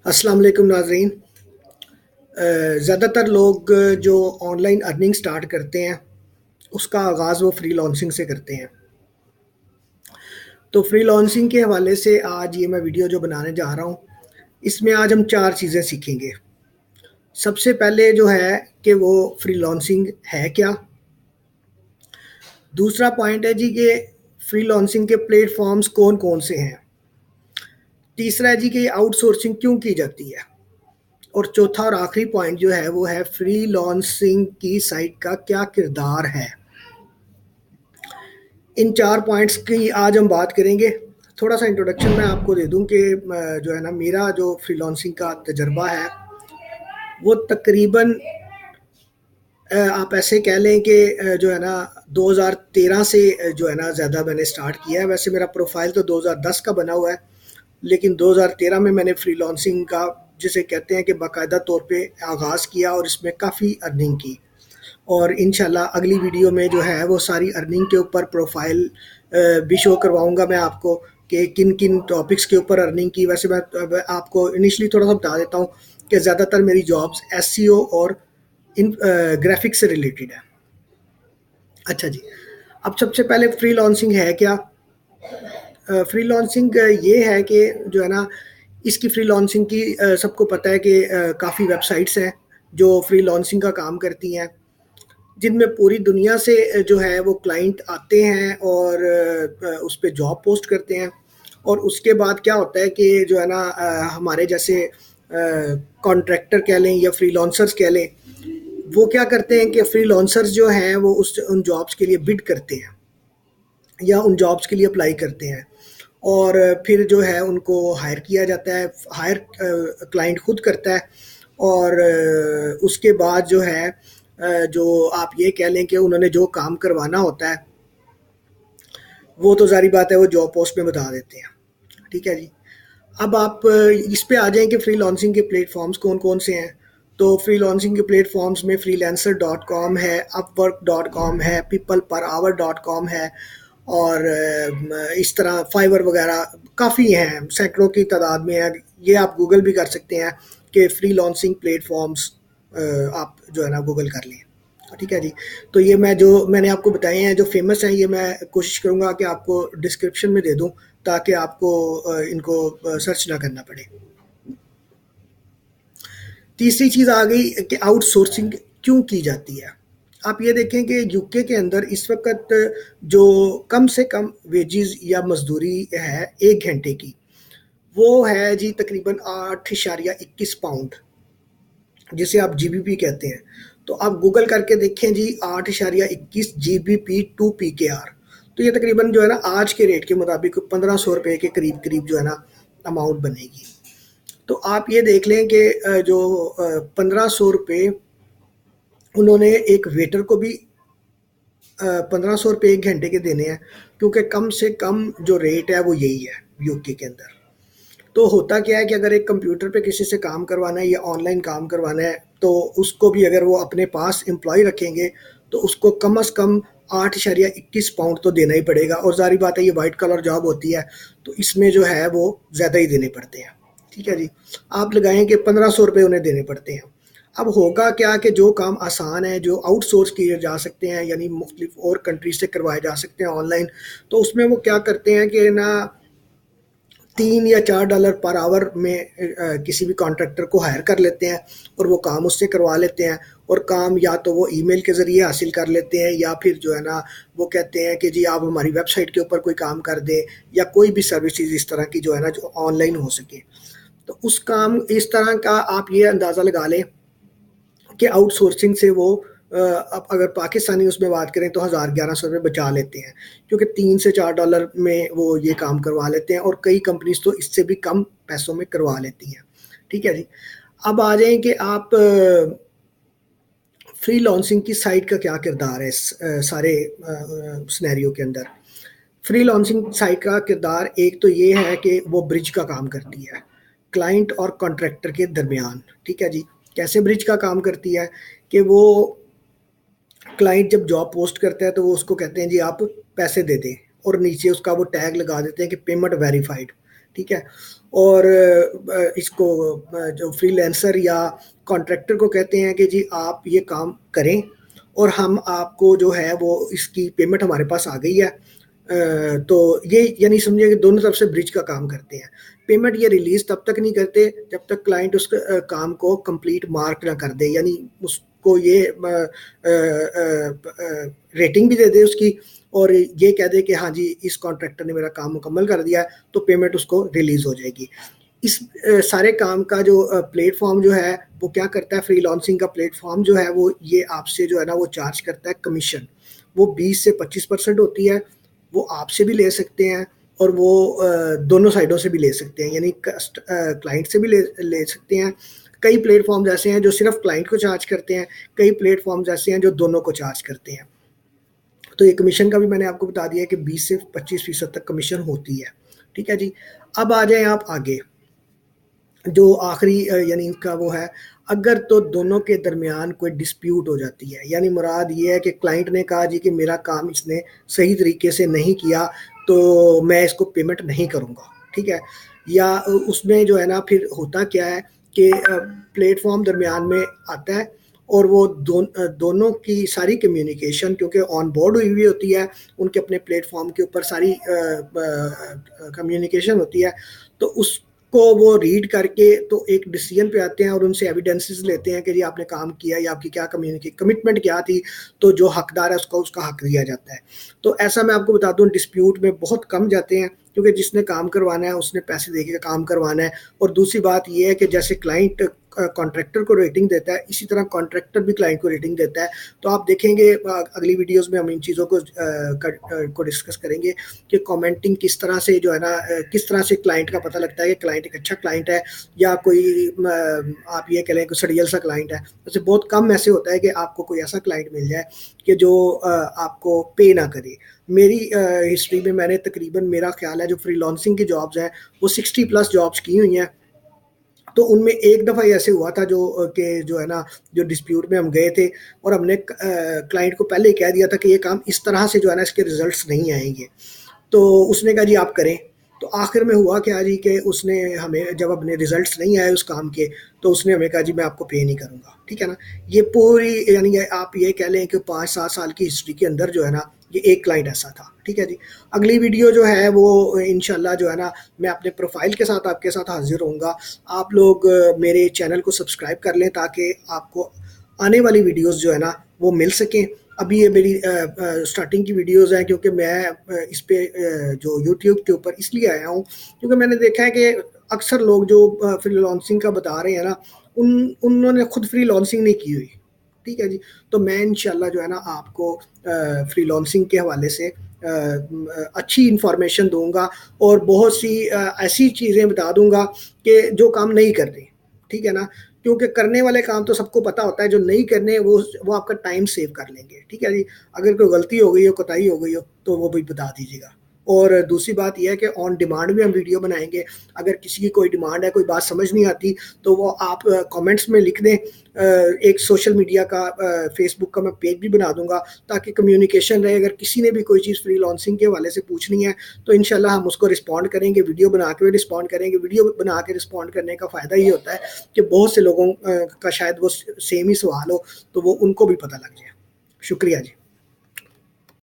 अस्सलाम वालेकुम नाज़रीन। ज़्यादातर लोग जो ऑनलाइन अर्निंग स्टार्ट करते हैं उसका आगाज़ वो फ्री लॉन्सिंग से करते हैं। तो फ्री लॉन्सिंग के हवाले से आज ये मैं वीडियो जो बनाने जा रहा हूँ, इसमें आज हम 4 चीज़ें सीखेंगे। सबसे पहले जो है कि वो फ्री लॉन्सिंग है क्या? दूसरा पॉइंट है जी कि फ्री लॉन्सिंग के प्लेटफ़ॉर्म्स कौन-कौन से हैं? तीसरा है जी कि आउटसोर्सिंग क्यों की जाती है? और चौथा और आखिरी पॉइंट जो है वो है फ्री लॉन्सिंग की साइट का क्या किरदार है। इन 4 पॉइंट्स की आज हम बात करेंगे। थोड़ा सा इंट्रोडक्शन मैं आपको दे दूं कि जो है ना मेरा जो फ्रीलांसिंग का तजर्बा है वो तकरीबन आप ऐसे कह लें कि जो है ना 2013 से जो है ना ज़्यादा मैंने स्टार्ट किया है। वैसे मेरा प्रोफाइल तो 2010 का बना हुआ है, लेकिन 2013 में मैंने फ्रीलांसिंग का जिसे कहते हैं कि बाकायदा तौर पे आगाज़ किया और इसमें काफ़ी अर्निंग की। और इंशाल्लाह अगली वीडियो में जो है वो सारी अर्निंग के ऊपर प्रोफाइल भी शो करवाऊंगा मैं आपको कि किन किन टॉपिक्स के ऊपर अर्निंग की। वैसे मैं आपको इनिशियली थोड़ा सा बता देता हूँ कि ज़्यादातर मेरी जॉब्स एसईओ और इन ग्राफिक्स से रिलेटेड है। अच्छा जी, अब सबसे पहले फ्री लॉन्सिंग है क्या? फ्री लॉन्सिंग ये है कि जो है ना इसकी फ्री लॉन्सिंग की सबको पता है कि काफ़ी वेबसाइट्स हैं जो फ्री लॉन्सिंग का काम करती हैं, जिनमें पूरी दुनिया से जो है वो क्लाइंट आते हैं और उस पे जॉब पोस्ट करते हैं। और उसके बाद क्या होता है कि जो है ना हमारे जैसे कॉन्ट्रैक्टर कह लें या फ्रीलांसर्स कह लें, वो क्या करते हैं कि फ्रीलांसर्स जो हैं वो उन जॉब्स के लिए बिड करते हैं या उन जॉब्स के लिए अप्लाई करते हैं और फिर जो है उनको हायर किया जाता है। हायर क्लाइंट खुद करता है और उसके बाद जो है जो आप ये कह लें कि उन्होंने जो काम करवाना होता है वो तो ज़ाहिर बात है वो जॉब पोस्ट में बता देते हैं। ठीक है जी। अब आप इस पे आ जाएं कि फ्री लॉन्सिंग के प्लेटफॉर्म्स कौन कौन से हैं। तो फ्री लॉन्सिंग के प्लेटफॉर्म्स में freelancer.com है, upwork.com है, peopleperhour.com है और इस तरह फाइवर वगैरह काफ़ी हैं, सैकड़ों की तादाद में है। ये आप गूगल भी कर सकते हैं कि फ्री लॉन्सिंग प्लेटफॉर्म्स आप जो है ना गूगल कर लें। ठीक है जी। तो ये मैं जो मैंने आपको बताए हैं जो फेमस हैं, ये मैं कोशिश करूँगा कि आपको डिस्क्रिप्शन में दे दूँ ताकि आपको इनको सर्च ना करना पड़े। तीसरी चीज़ आ गई कि आउटसोर्सिंग क्यों की जाती है। आप ये देखें कि यूके के अंदर इस वक्त जो कम से कम वेजेस या मजदूरी है 1 घंटे की, वो है जी तकरीबन 8.21 पाउंड, जिसे आप जीबीपी कहते हैं। तो आप गूगल करके देखें जी 8.21 जीबीपी टू पीकेआर, तो ये तकरीबन जो है ना आज के रेट के मुताबिक 1500 रुपये के करीब करीब जो है ना अमाउंट बनेगी। तो आप ये देख लें कि जो 1500 रुपये उन्होंने एक वेटर को भी 1500 रुपये 1 घंटे के देने हैं, क्योंकि कम से कम जो रेट है वो यही है यूके के अंदर। तो होता क्या है कि अगर एक कंप्यूटर पे किसी से काम करवाना है या ऑनलाइन काम करवाना है तो उसको भी अगर वो अपने पास एम्प्लॉय रखेंगे तो उसको कम से कम 8.21 पाउंड तो देना ही पड़ेगा। और जारी बात है ये वाइट कलर जॉब होती है तो इसमें जो है वो ज़्यादा ही देने पड़ते हैं। ठीक है जी। आप लगाएं कि 1500 रुपये उन्हें देने पड़ते हैं। अब होगा क्या कि जो काम आसान है, जो आउटसोर्स किए जा सकते हैं, यानी मुख्तलिफ और कंट्रीज से करवाए जा सकते हैं ऑनलाइन, तो उसमें वो क्या करते हैं कि ना $3 या $4 पर आवर में किसी भी कॉन्ट्रैक्टर को हायर कर लेते हैं और वो काम उससे करवा लेते हैं। और काम या तो वो ईमेल के ज़रिए हासिल कर लेते हैं या फिर जो है ना वो कहते हैं कि जी आप हमारी वेबसाइट के ऊपर कोई काम कर दें या कोई भी सर्विसेज इस तरह की जो है ना जो ऑनलाइन हो सके। तो उस काम इस तरह का आप ये अंदाज़ा लगा लें कि आउटसोर्सिंग से वो अब अगर पाकिस्तानी उसमें बात करें तो 1000-1100 रुपये बचा लेते हैं, क्योंकि $3 से $4 में वो ये काम करवा लेते हैं और कई कंपनीज तो इससे भी कम पैसों में करवा लेती हैं। ठीक है जी। अब आ जाएं कि आप फ्री लॉन्सिंग की साइट का क्या किरदार है इस सारे सिनेरियो के अंदर। फ्री लॉन्सिंग साइट का किरदार एक तो ये है कि वो ब्रिज का काम करती है क्लाइंट और कॉन्ट्रैक्टर के दरमियान। ठीक है जी। कैसे ब्रिज का काम करती है कि वो क्लाइंट जब जॉब पोस्ट करता है तो वो उसको कहते हैं जी आप पैसे दे दें और नीचे उसका वो टैग लगा देते हैं कि पेमेंट वेरीफाइड। ठीक है। اور اس کو جو فری لینسر یا کانٹریکٹر کو کہتے ہیں کہ جی آپ یہ کام کریں اور ہم آپ کو جو ہے وہ اس کی پیمنٹ ہمارے پاس آ گئی ہے. تو یہ یعنی سمجھے کہ دونوں طرف سے برج کا کام کرتے ہیں. پیمنٹ یہ ریلیز تب تک نہیں کرتے جب تک کلائنٹ اس کام کو کمپلیٹ مارک نہ کر دے, یعنی اس کو یہ ریٹنگ بھی دے دے اس کی, اور یہ کہہ دے کہ ہاں جی اس کانٹریکٹر نے میرا کام مکمل کر دیا ہے, تو پیمنٹ اس کو ریلیز ہو جائے گی. اس سارے کام کا جو پلیٹ فارم جو ہے وہ کیا کرتا ہے, فری لانسنگ کا پلیٹ فارم جو ہے وہ یہ آپ سے جو ہے نا وہ چارج کرتا ہے کمیشن. وہ 20 سے 25% ہوتی ہے. وہ آپ سے بھی لے سکتے ہیں اور وہ دونوں سائڈوں سے بھی لے سکتے ہیں, یعنی کلائنٹ سے بھی لے سکتے ہیں. کئی پلیٹ فارمز ایسے ہیں جو صرف کلائنٹ کو چارج کرتے ہیں, کئی پلیٹ فارمز ایسے ہیں جو دونوں کو چارج کرتے ہیں. تو یہ کمیشن کا بھی میں نے آپ کو بتا دیا ہے کہ 20 سے 25% تک کمیشن ہوتی ہے. ٹھیک ہے جی. اب آ جائیں آپ آگے, جو آخری یعنی ان کا وہ ہے, اگر تو دونوں کے درمیان کوئی ڈسپیوٹ ہو جاتی ہے, یعنی مراد یہ ہے کہ کلائنٹ نے کہا جی کہ میرا کام اس نے صحیح طریقے سے نہیں کیا تو میں اس کو پیمنٹ نہیں کروں گا. ٹھیک ہے. یا اس میں جو ہے نا پھر ہوتا کیا ہے کہ پلیٹ فارم درمیان میں آتا ہے اور وہ دونوں کی ساری کمیونیکیشن کیونکہ آن بورڈ ہوئی ہوئی ہوتی ہے, ان کے اپنے پلیٹ فارم کے اوپر ساری کمیونیکیشن ہوتی ہے, تو اس کو وہ ریڈ کر کے تو ایک ڈیسیجن پہ آتے ہیں اور ان سے ایویڈنسز لیتے ہیں کہ جی آپ نے کام کیا یا آپ کی کیا کمٹمنٹ کیا تھی, تو جو حقدار ہے اس کو اس کا حق دیا جاتا ہے. تو ایسا میں آپ کو بتا دوں ڈسپیوٹ میں بہت کم جاتے ہیں, کیونکہ جس نے کام کروانا ہے اس نے پیسے دے کے کام کروانا ہے. اور دوسری بات یہ ہے کہ جیسے کلائنٹ کانٹریکٹر کو ریٹنگ دیتا ہے, اسی طرح کانٹریکٹر بھی کلائنٹ کو ریٹنگ دیتا ہے. تو آپ دیکھیں گے اگلی ویڈیوز میں ہم ان چیزوں کو ڈسکس کریں گے کہ کامنٹنگ کس طرح سے جو ہے نا کس طرح سے کلائنٹ کا پتہ لگتا ہے کہ کلائنٹ ایک اچھا کلائنٹ ہے یا کوئی آپ یہ کہہ لیں کہ سڑیل سا کلائنٹ ہے. ویسے بہت کم ایسے ہوتا ہے کہ آپ کو کوئی ایسا کلائنٹ مل جائے کہ جو آپ کو پے نہ کرے. میری ہسٹری میں نے تقریباً میرا خیال ہے جو فری لانسنگ کی جابز ہیں وہ 60+ جابز کی ہوئی ہیں. تو ان میں ایک دفعہ ایسے ہوا تھا جو ہے نا جو ڈسپیوٹ میں ہم گئے تھے اور ہم نے کلائنٹ کو پہلے ہی کہہ دیا تھا کہ یہ کام اس طرح سے جو ہے نا اس کے ریزلٹس نہیں آئیں گے. تو اس نے کہا جی آپ کریں. تو آخر میں ہوا کیا جی کہ اس نے ہمیں جب اپنے ریزلٹس نہیں آئے اس کام کے, تو اس نے ہمیں کہا جی میں آپ کو پے نہیں کروں گا. ٹھیک ہے نا. یہ پوری یعنی آپ یہ کہہ لیں کہ 5-7 سال کی ہسٹری کے اندر جو ہے نا یہ ایک کلائنٹ ایسا تھا. ٹھیک ہے جی. اگلی ویڈیو جو ہے وہ انشاءاللہ جو ہے نا میں اپنے پروفائل کے ساتھ آپ کے ساتھ حاضر ہوں گا. آپ لوگ میرے چینل کو سبسکرائب کر لیں تاکہ آپ کو آنے والی ویڈیوز جو ہے نا وہ مل سکیں. ابھی یہ میری سٹارٹنگ کی ویڈیوز ہیں کیونکہ میں اس پہ جو یوٹیوب کے اوپر اس لیے آیا ہوں کیونکہ میں نے دیکھا ہے کہ اکثر لوگ جو فری لانسنگ کا بتا رہے ہیں نا انہوں نے خود فری لانسنگ نہیں کی ہوئی. ٹھیک ہے جی. تو میں انشاءاللہ جو ہے نا آپ کو فری لانسنگ کے حوالے سے اچھی انفارمیشن دوں گا اور بہت سی ایسی چیزیں بتا دوں گا کہ جو کام نہیں کرتے. ٹھیک ہے نا. کیونکہ کرنے والے کام تو سب کو پتہ ہوتا ہے, جو نہیں کرنے وہ آپ کا ٹائم سیو کر لیں گے. ٹھیک ہے جی. اگر کوئی غلطی ہو گئی ہو کوتاہی ہو گئی ہو تو وہ بھی بتا دیجیے گا. اور دوسری بات یہ ہے کہ آن ڈیمانڈ بھی ہم ویڈیو بنائیں گے. اگر کسی کی کوئی ڈیمانڈ ہے, کوئی بات سمجھ نہیں آتی تو وہ آپ کامنٹس میں لکھ دیں. ایک سوشل میڈیا کا فیس بک کا میں پیج بھی بنا دوں گا تاکہ کمیونیکیشن رہے. اگر کسی نے بھی کوئی چیز فری لانسنگ کے حوالے سے پوچھنی ہے تو انشاءاللہ ہم اس کو رسپونڈ کریں گے, ویڈیو بنا کے بھی رسپونڈ کریں گے. ویڈیو بنا کے رسپونڈ کرنے کا فائدہ یہ ہوتا ہے کہ بہت سے لوگوں کا شاید وہ سیم ہی سوال ہو تو وہ ان کو بھی پتہ لگ جائے. شکریہ جی.